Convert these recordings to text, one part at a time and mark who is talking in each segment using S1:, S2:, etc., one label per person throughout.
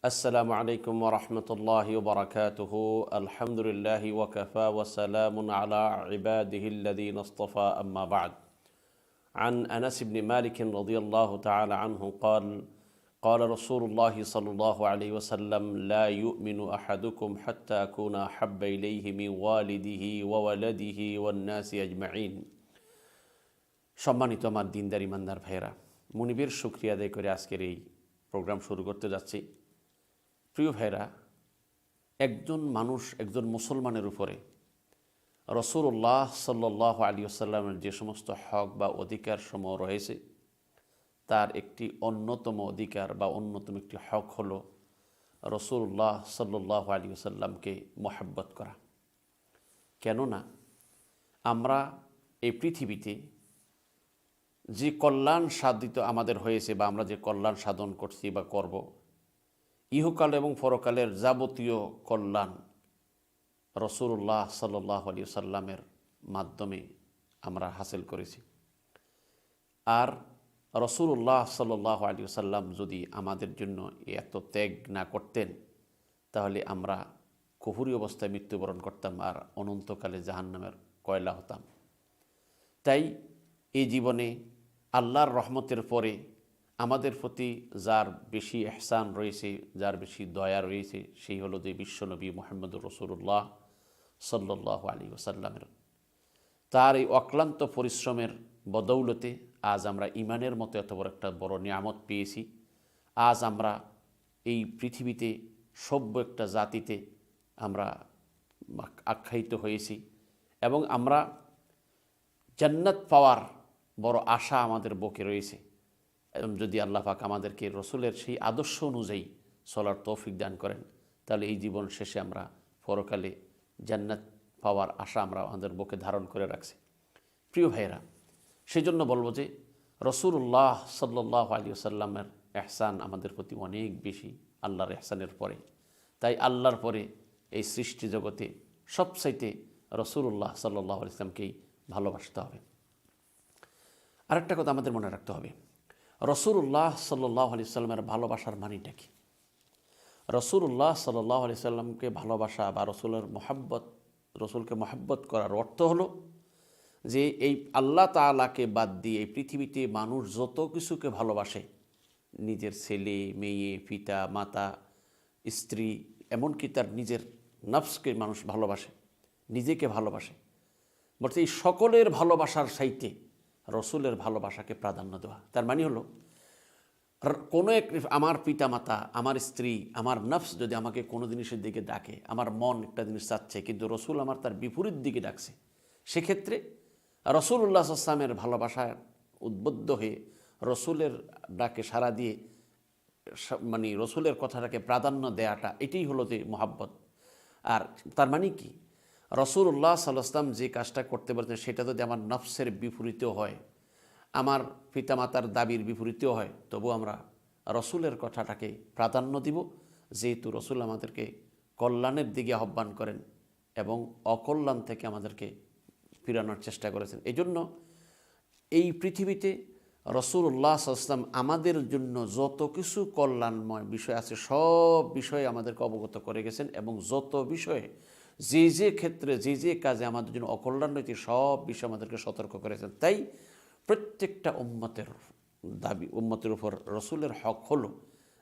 S1: السلام عليكم ورحمة الله وبركاته. الحمد لله وكفى وسلام على عباده الذين اصطفى أما بعد. عن أنس بن مالك رضي الله تعالى عنه قال قال رسول الله صلى الله عليه وسلم لا يؤمن أحدكم حتى أكون أحب إليه من والده وولده والناس أجمعين. সম্মানিত আমার দিনদার ইমানদার ভাইয়েরা, মুনিবের শুকরিয়া আদায় করে আজকের এই প্রোগ্রাম শুরু করতে যাচ্ছি। প্রিয় ভাইরা, একজন মানুষ, একজন মুসলমানের উপরে রাসূলুল্লাহ সাল্লাল্লাহু আলাইহি ওয়াসাল্লামের যে সমস্ত হক বা অধিকার সমূহ রয়েছে, তার একটি অন্যতম অধিকার বা অন্যতম একটি হক হলো রাসূলুল্লাহ সাল্লাল্লাহু আলাইহি ওয়াসাল্লামকে মহব্বত করা। কেননা আমরা এই পৃথিবীতে যে কল্যাণ সাধিত আমাদের হয়েছে বা আমরা যে কল্যাণ সাধন করছি বা করব, ইহকাল এবং পরকালের যাবতীয় কল্যাণ রাসূলুল্লাহ সাল্লাল্লাহু আলাইহি ওয়াসাল্লামের মাধ্যমে আমরা হাসিল করেছি। আর রাসূলুল্লাহ সাল্লাল্লাহু আলাইহি ওয়াসাল্লাম যদি আমাদের জন্য এত ত্যাগ না করতেন, তাহলে আমরা কুফরি অবস্থায় মৃত্যুবরণ করতাম আর অনন্তকালে জাহান্নামের কয়লা হতাম। তাই এই জীবনে আল্লাহর রহমতের পরে আমাদের প্রতি যার বেশি ইহসান রয়েছে, যার বেশি দয়া রয়েছে, সেই হলো যে বিশ্বনবী মুহাম্মদুর রাসূলুল্লাহ সাল্লাল্লাহু আলাইহি ওয়াসাল্লামের। তার এই অক্লান্ত পরিশ্রমের বদৌলতে আজ আমরা ইমানের মতো এত বড় একটা বড় নিয়ামত পেয়েছি। আজ আমরা এই পৃথিবীতে সভ্য একটা জাতিতে আমরা আখ্যায়িত হয়েছি এবং আমরা জান্নাত পাওয়ার বড় আশা আমাদের বুকে রয়েছে। এবং যদি আল্লাহ পাক আমাদেরকে রসুলের সেই আদর্শ অনুযায়ী চলার তৌফিক দান করেন, তাহলে এই জীবন শেষে আমরা পরকালে জান্নাত পাওয়ার আশা আমরা আমাদের বুকে ধারণ করে রাখছি। প্রিয় ভাইয়েরা, সেই জন্য বলবো যে রাসূলুল্লাহ সাল্লাল্লাহু আলাইহি ওয়াসাল্লামের ইহসান আমাদের প্রতি অনেক বেশি আল্লাহর ইহসানের পরে। তাই আল্লাহর পরে এই সৃষ্টি জগতে সবচাইতে রাসূলুল্লাহ সাল্লাল্লাহু আলাইহি ওয়াসাল্লামকেই ভালোবাসতে হবে। আরেকটা কথা আমাদের মনে রাখতে হবে, রাসূলুল্লাহ সাল্লাল্লাহু আলাইহি ওয়াসাল্লামের ভালোবাসার মানেটা কি? রাসূলুল্লাহ সাল্লাল্লাহু আলাইহি ওয়াসাল্লামকে ভালোবাসা বা রসুলকে মহব্বত করার অর্থ হলো যে এই আল্লাহ তাআলাকে বাদ দিয়ে এই পৃথিবীতে মানুষ যত কিছুকে ভালোবাসে, নিজের ছেলে মেয়ে, পিতা মাতা, স্ত্রী, এমনকি তার নিজের নফসকে মানুষ ভালোবাসে, নিজেকে ভালোবাসে, বলতে এই সকলের ভালোবাসার চাইতে রসুলের ভালোবাসাকে প্রাধান্য দেওয়া। তার মানে হলো কোনো এক, আমার পিতামাতা, আমার স্ত্রী, আমার নফস যদি আমাকে কোনো জিনিসের দিকে ডাকে, আমার মন একটা জিনিস চাচ্ছে কিন্তু রসুল আমার তার বিপরীত দিকে ডাকছে, সেক্ষেত্রে রাসূলুল্লাহ সাল্লাল্লাহু আলাইহি ওয়াসাল্লামের ভালোবাসায় উদ্বুদ্ধ হয়ে রসুলের ডাকে সাড়া দিয়ে মানে রসুলের কথাটাকে প্রাধান্য দেওয়াটা, এটাই হলো যে মহাব্বত। আর তার মানে কি, রাসূলুল্লাহ সাল্লাল্লাহু আলাইহি ওয়াসাল্লাম যে কাজটা করতে পারতেন সেটা যদি আমার নফসের বিপরীতেও হয়, আমার পিতামাতার দাবির বিপরীতেও হয়, তবু আমরা রসুলের কথাটাকে প্রাধান্য দিব, যেহেতু রসুল আমাদেরকে কল্যাণের দিকে আহ্বান করেন এবং অকল্যাণ থেকে আমাদেরকে ফিরানোর চেষ্টা করেছেন। এই জন্য এই পৃথিবীতে রাসূলুল্লাহ সাল্লাল্লাহু আলাইহি ওয়াসাল্লাম আমাদের জন্য যত কিছু কল্যাণময় বিষয় আছে সব বিষয়ে আমাদেরকে অবগত করে গেছেন এবং যত বিষয়ে যে যে ক্ষেত্রে যে যে কাজে আমাদের জন্য অকল্যাণ রয়েছে সব বিষয়ে আমাদেরকে সতর্ক করেছেন। তাই প্রত্যেকটা উম্মতের উপর রসুলের হক হলো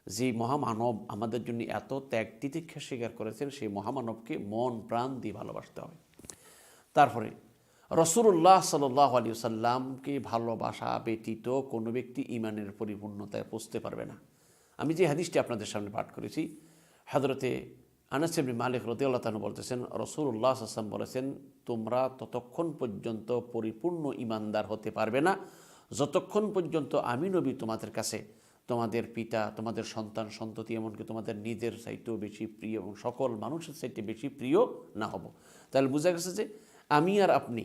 S1: যে মহামানব আমাদের জন্য এত ত্যাগ তিতিক্ষা স্বীকার করেছেন, সেই মহামানবকে মন প্রাণ দিয়ে ভালোবাসতে হবে। তারপরে রাসূলুল্লাহ সাল্লাল্লাহু আলাইহি ওয়াসাল্লামকে ভালোবাসা ব্যতীত কোনো ব্যক্তি ঈমানের পরিপূর্ণতায় পৌঁছতে পারবে না। আমি যে হাদিসটি আপনাদের সামনে পাঠ করেছি, হযরতে আনাস ইবনে মালিক রাদিয়াল্লাহু তাআলা বলতেছেন, রাসূলুল্লাহ সাল্লাল্লাহু আলাইহি ওয়াসাল্লাম বলেছেন, তোমরা ততক্ষণ পর্যন্ত পরিপূর্ণ ঈমানদার হতে পারবে না যতক্ষণ পর্যন্ত আমি নবী তোমাদের কাছে তোমাদের পিতা, তোমাদের সন্তান সন্ততি, এমনকি তোমাদের নিজের চাইতেও বেশি প্রিয় এবং সকল মানুষের চাইতে বেশি প্রিয় না হব। তাহলে বোঝা গেছে যে আমি আর আপনি,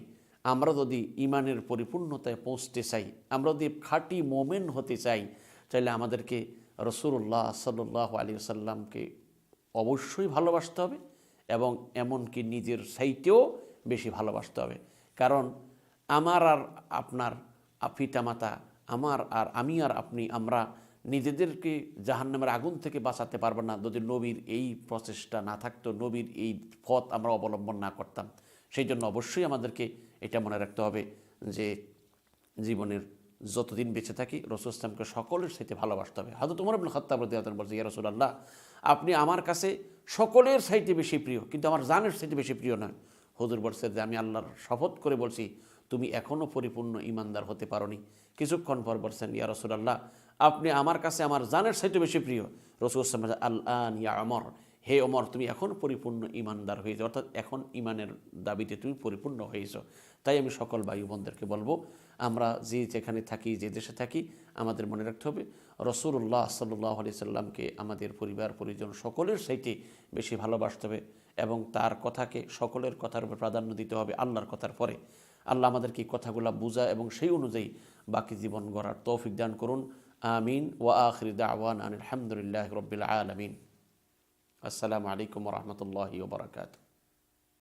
S1: আমরা যদি ঈমানের পরিপূর্ণতায় পৌঁছতে চাই, আমরা যদি খাঁটি মোমেন হতে চাই, তাহলে আমাদেরকে রাসূলুল্লাহ সাল্লাল্লাহু আলাইহি ওয়াসাল্লামকে অবশ্যই ভালোবাসতে হবে এবং এমনকি নিজের চাইতেও বেশি ভালোবাসতে হবে। কারণ আমার আর আপনার পিতামাতা, আমি আর আপনি, আমরা নিজেদেরকে জাহান্নামের আগুন থেকে বাঁচাতে পারবো না যদি নবীর এই প্রচেষ্টা না থাকতো, নবীর এই পথ আমরা অবলম্বন না করতাম। সেই জন্য অবশ্যই আমাদেরকে এটা মনে রাখতে হবে যে জীবনের যতদিন বেঁচে থাকি রাসূল ইসলামকে সকলের সাথে ভালোবাসতে হবে। হযরত ওমর ইবনে খাত্তাব রাদিয়াল্লাহু আনহু বলছে, ইয়া রাসূলুল্লাহ, আপনি আমার কাছে সকলের চাইতে বেশি প্রিয়, কিন্তু আমার জানের চাইতে বেশি প্রিয় নয়। হুজুর বলছে যে আমি আল্লাহর শপথ করে বলছি, তুমি এখনও পরিপূর্ণ ঈমানদার হতে পারোনি। কিছুক্ষণ পর বলছেন, ইয়া রাসূলুল্লাহ, আপনি আমার কাছে আমার জানের চাইতে বেশি প্রিয়। রাসূল সাল্লাল্লাহু আলাইহি ওয়াসাল্লাম, আল আন ইয়া ওমর, হে ওমর, তুমি এখন পরিপূর্ণ ঈমানদার হয়েছো, অর্থাৎ এখন ঈমানের দাবিতে তুমি পরিপূর্ণ হয়েছো। তাই আমি সকল ভাই বোনদেরকে বলবো, আমরা যে যেখানে থাকি, যে দেশে থাকি, আমাদের মনে রাখতে হবে রাসূলুল্লাহ সাল্লাল্লাহু আলাইহি সাল্লামকে আমাদের পরিবার পরিজন সকলের চাইতে বেশি ভালোবাসতে হবে এবং তার কথাকে সকলের কথার উপর প্রাধান্য দিতে হবে আল্লাহর কথার পরে। আল্লাহ আমাদেরকে কথাগুলো বুঝা এবং সেই অনুযায়ী বাকি জীবন গড়ার তৌফিক দান করুন। আমিন। ওয়া আখিরু দাওয়ানা আনিল হামদুলিল্লাহি রাব্বিল আলামিন। আসসালামু আলাইকুম ওয়া রাহমাতুল্লাহি ওয়া বারাকাতুহু।